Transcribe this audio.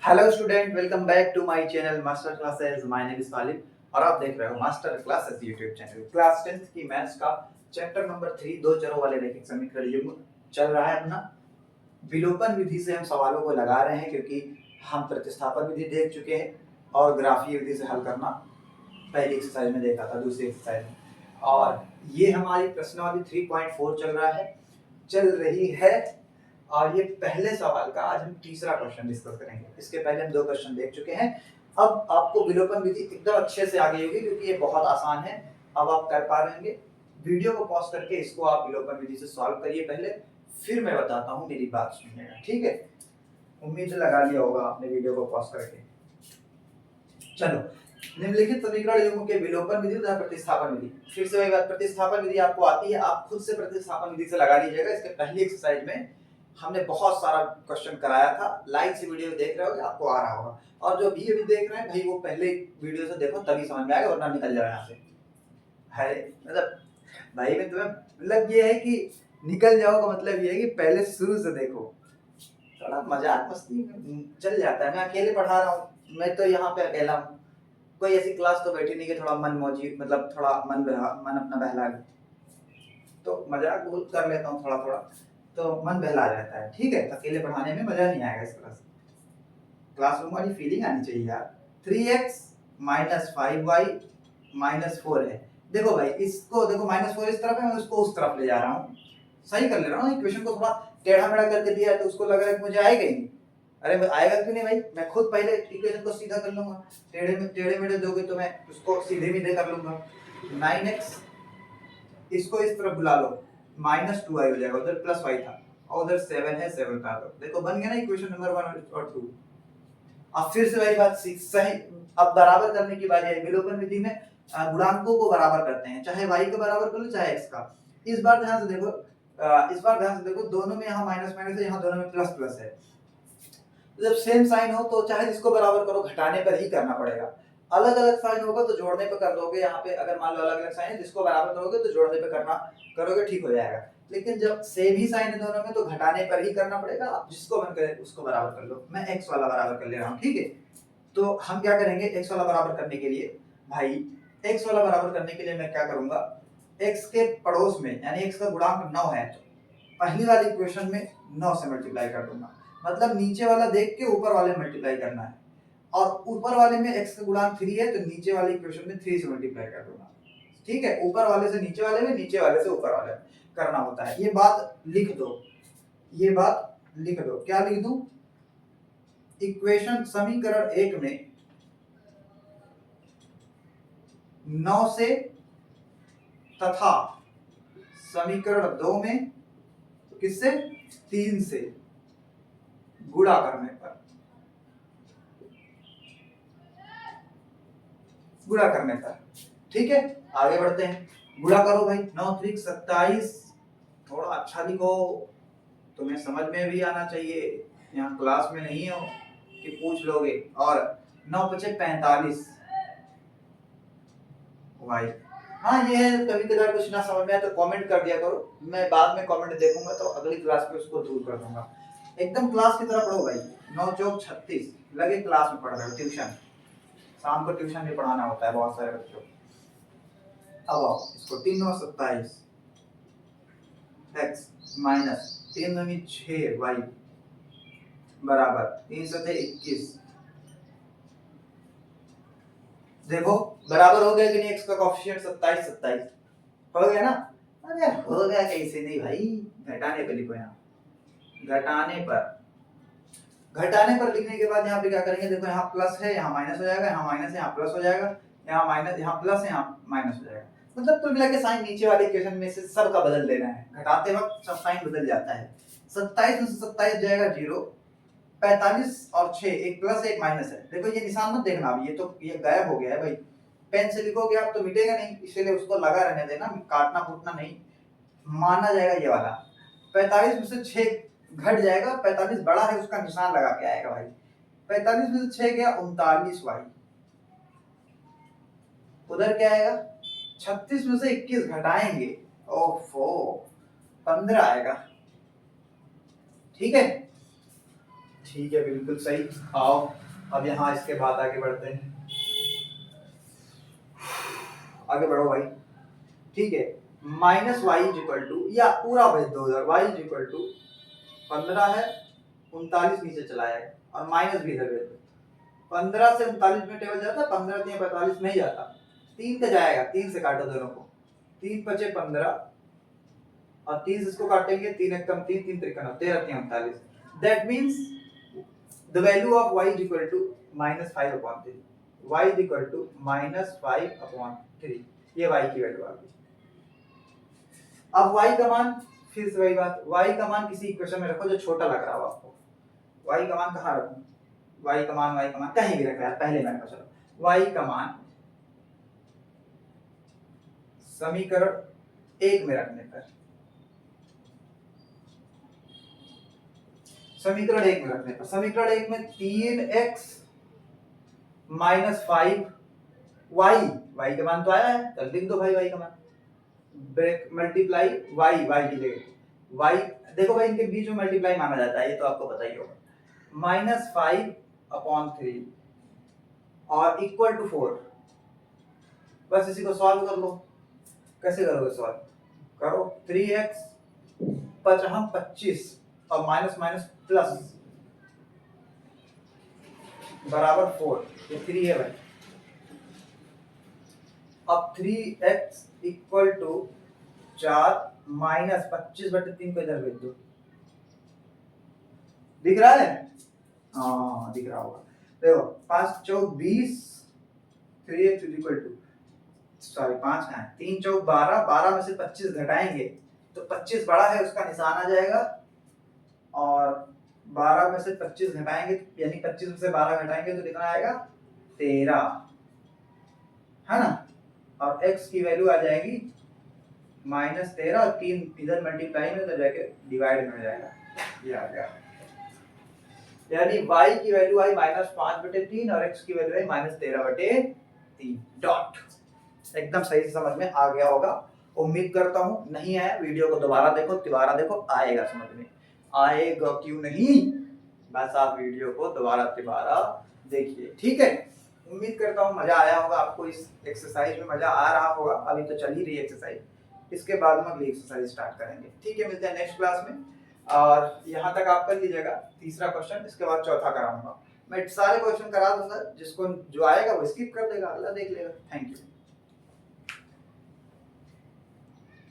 Hello student, welcome back to my channel master classes. My name is Khalid और आप देख रहे हो master classes YouTube channel. Class 10th की मैथ्स का चैप्टर नंबर 3 दो चरों वाले रैखिक समीकरण युग्म चल रहा है अपना। विलोपन विधि से हम सवालों को लगा रहे हैं क्योंकि हम प्रतिस्थापन विधि देख चुके हैं और ग्राफीय विधि से हल करना पहली एक्सरसाइज में देखा था, दूसरी एक्सरसाइज में। और ये हमारी प्रश्नावली 3.4 चल रही है और ये पहले सवाल का आज हम तीसरा क्वेश्चन डिस्कस करेंगे। इसके पहले हम दो क्वेश्चन देख चुके हैं। अब आपको विलोपन विधि एकदम अच्छे से आ गई होगी क्योंकि ये बहुत आसान है। अब आप कर पा रहेंगे। वीडियो को पॉज करके इसको आप विलोपन विधि से सॉल्व करिए पहले, फिर मैं बताता हूँ, मेरी बात सुनिएगा, ठीक है। उम्मीद लगा लिया होगा आपने वीडियो को पॉज करके। चलो, निम्नलिखित समीकरण युग्म के विलोपन विधि तथा प्रतिस्थापन विधि। फिर से वही बात, प्रतिस्थापन विधि आपको आती है, आप खुद से प्रतिस्थापन विधि से लगा लीजिएगा। इसके पहली एक्सरसाइज में हमने बहुत सारा क्वेश्चन कराया था, लाइन से वीडियो देख रहे होगे, आपको आ रहा होगा। और जो भी अभी देख रहे हैं भाई, वो पहले वीडियो से देखो तभी समझ में आएगा, वरना निकल जाओ यहाँ से। है मतलब भाई, मैं तुम्हें मतलब ये है कि निकल जाओ का मतलब ये है कि पहले शुरू से देखो। थोड़ा मजाक मस्ती चल जाता है। मैं अकेले पढ़ा रहा हूँ, मैं तो यहाँ पे अकेला हूँ। कोई ऐसी क्लास तो बैठी नहीं कि थोड़ा मन मौजी, मतलब थोड़ा मन अपना बहला ले, तो मजाक बहुत कर लेता हूँ थोड़ा थोड़ा, तो मन बहला जाता है, ठीक है। अकेले पढ़ाने में मजा नहीं आएगा। इस क्लास क्लासरूम वाली फीलिंग आनी चाहिए यार। 3x माइनस 5y माइनस 4 है। देखो भाई, इसको देखो, -4 इस तरफ है, मैं उसको उस तरफ ले जा रहा हूँ, सही कर ले रहा हूँ। इक्वेशन को थोड़ा टेढ़ा मेढ़ा करके दिया है तो उसको लग रहा है कि मुझे आएगा ही नहीं। अरे आएगा क्यों नहीं भाई, मैं खुद पहले इक्वेशन को सीधा कर लूंगा। टेढ़े मेढ़े दोगे तो मैं उसको सीधे भी दे कर लूंगा। 9x, इसको इस तरफ बुला लो, -2y हो जाएगा, उधर +y था और उधर 7 है, 7 का दो। देखो बन गया ना इक्वेशन नंबर 1 और 2। अब फिर से वही बात सही। अब बराबर करने की बारी है। विलोपन विधि में गुणांकों को बराबर करते हैं, चाहे y का बराबर कर लो चाहे x का। इस बार ध्यान से देखो, दोनों में यहाँ माइनस माइनस है, यहाँ दोनों में प्लस प्लस है। जब सेम साइन हो तो चाहे जिसको बराबर करो, घटाने पर ही करना पड़ेगा। अलग अलग साइन होगा तो जोड़ने पे कर दोगे। यहाँ पे अगर मान लो अलग अलग साइन है, जिसको बराबर करोगे तो जोड़ने पे करना करोगे, ठीक हो जाएगा। लेकिन जब सेम ही साइन है दोनों में तो घटाने पर ही करना पड़ेगा। आप जिसको मन करे उसको बराबर कर लो। मैं x वाला बराबर कर ले रहा हूँ, ठीक है। तो हम क्या करेंगे, x वाला बराबर करने के लिए भाई, x वाला बराबर करने के लिए मैं क्या करूंगा, x के पड़ोस में यानी x का गुणांक 9 है तो पहली वाली इक्वेशन में 9 से मल्टीप्लाई कर दूंगा। मतलब नीचे वाला देख के ऊपर वाले मल्टीप्लाई करना है, और ऊपर वाले में x का गुणांक 3 है तो नीचे वाले इक्वेशन में 3 से मल्टीप्लाई कर दूंगा, ठीक है। ऊपर वाले से नीचे वाले में, नीचे वाले से ऊपर वाले में करना होता है। ये बात लिख दो, ये बात लिख दो। क्या लिख दूं, इक्वेशन समीकरण 1 में 9 से तथा समीकरण 2 में किससे, 3 से गुणा करने पर, गुणा करने पर, ठीक है। आगे बढ़ते हैं, गुणा करो भाई। 9 3 27, थोड़ा अच्छा लिखो, तुम्हें समझ में भी आना चाहिए। यहाँ क्लास में नहीं हो कि पूछ लोगे। और 9 5 45 भाई। हाँ, ये है, कभी कभार कुछ ना समझ में आए तो कमेंट कर दिया करो, मैं बाद में कमेंट देखूंगा तो अगली क्लास में उसको दूर कर दूंगा। एकदम क्लास की तरह पढ़ो भाई। 9 चौक 36, लगे क्लास में पढ़ रहे हो, ट्यूशन। शाम को ट्यूशन भी पढ़ाना होता है बहुत सारे बच्चों को। अब आओ, इसको 3 9 27 x माइनस 3 9 6 y बराबर 3 7 21। देखो बराबर हो गया कि नहीं, x का कोएफिशिएंट 27 27 हो गया ना। अरे हो गया कैसे नहीं भाई, घटाने पर लिखो। यहाँ घटाने पर लिखने के बाद यहाँ पे क्या करेंगे, देखो यहाँ प्लस है, यहाँ माइनस हो जाएगा, यहाँ माइनस है, यहाँ प्लस हो जाएगा, यहाँ माइनस, यहाँ प्लस है, यहाँ माइनस हो जाएगा। मतलब कुल मिला के साइन नीचे वाले इक्वेशन में से सबका बदल देना है। घटाते वक्त सब साइन बदल जाता है। 27 में से 27 जाएगा 0, 45 और 6, एक प्लस एक माइनस है। देखो ये निशान मत देखना, अब ये तो ये गायब हो गया है भाई। पेन से लिखोगे आप तो मिटेगा नहीं, इसलिए उसको लगा रहने देना, काटना फूटना नहीं, माना जाएगा ये वाला। 45 में से 6 घट जाएगा, 45 बड़ा है उसका निशान लगा के आएगा भाई। 45 में से 6 गया 39 वाई। उधर क्या आएगा, 36 में से 21 घटाएंगे, ओफो 15 आएगा, ठीक है। ठीक है, बिल्कुल सही। आओ अब यहाँ इसके बाद आगे बढ़ते हैं। आगे बढ़ो भाई। ठीक है, minus y is equal to, या पूरा भेज दो उधर, वाई इज इक्वल टू 15 है, 39 नीचे चला है और माइनस भी इधर भेज दो। 15 से 39 में टेबल जाता है, 15 3 45 नहीं जाता, 3 का जाएगा, 3 से काटो दोनों को, 3 पचे 15 और 30 इसको काटेंगे, 3 एक कम 3, 3 त्रिक 13 3 39। That means the value of y is equal to -5/3, y is equal to -5/3, ये y की वैल्यू आ गई। अब y का मान, फिर से वही बात, y का मान किसी इक्वेशन में रखो जो छोटा लग रहा हो आपको। y का मान कहाँ रखूं? y का मान कहीं भी रखो यार, पहले मैं रखो, चलो y का मान समीकरण 1 में रखने पर, समीकरण 1 में रखने पर, समीकरण 1 में 3x - 5 y का मान तो आया है, तो लिख दो भाई y का मान, ब्रेक मल्टीप्लाई y की जगह y, देखो भाई इनके बीच में मल्टीप्लाई माना जाता है, ये तो आपको पता ही होगा। -5/3 और इक्वल टू 4, बस इसी को सॉल्व कर लो। कैसे करोगे सॉल्व? करो 3x 25 और माइनस माइनस प्लस बराबर 4, ये 3 है भाई। अब 3x इक्वल टू 4 माइनस 25/3 को इधर भेज दो, दिख रहा है? हाँ दिख रहा होगा। देखो 5 चौक 20, 3x इक्वल टू, सॉरी 5 है, 3 चौक 12, 12 में से 25 घटाएंगे तो 25 बड़ा है उसका निशान आ जाएगा, और 12 में से 25 घटाएंगे यानी 25 में से 12 घटाएंगे तो कितना आएगा? 13, है ना? और x की वैल्यू आ जाएगी -13 और 3 इधर मल्टीप्लाई में तो जाके डिवाइड में हो जाएगा, ये आ गया। यानी y की वैल्यू आई -5/3 और x की वैल्यू आई -13/3 डॉट। एकदम सही से समझ में आ गया होगा, उम्मीद करता हूँ। नहीं आया वीडियो को दोबारा देखो, आएगा समझ में, आएगा क्यों नहीं, बस आप वीडियो को दोबारा देखिए, ठीक है। उम्मीद करता हूँ मजा आया होगा आपको, इस एक्सरसाइज में मजा आ रहा होगा। अभी तो चल ही रही है एक्सरसाइज, इसके बाद हम अगली एक्सरसाइज स्टार्ट करेंगे, ठीक है। मिलते हैं नेक्स्ट क्लास में, और यहाँ तक आप कर लीजिएगा तीसरा क्वेश्चन, इसके बाद चौथा कराऊंगा। मैं सारे क्वेश्चन करा दूंगा, जिसको जो आएगा वो स्किप कर देगा, अगला देख लेगा। Thank you.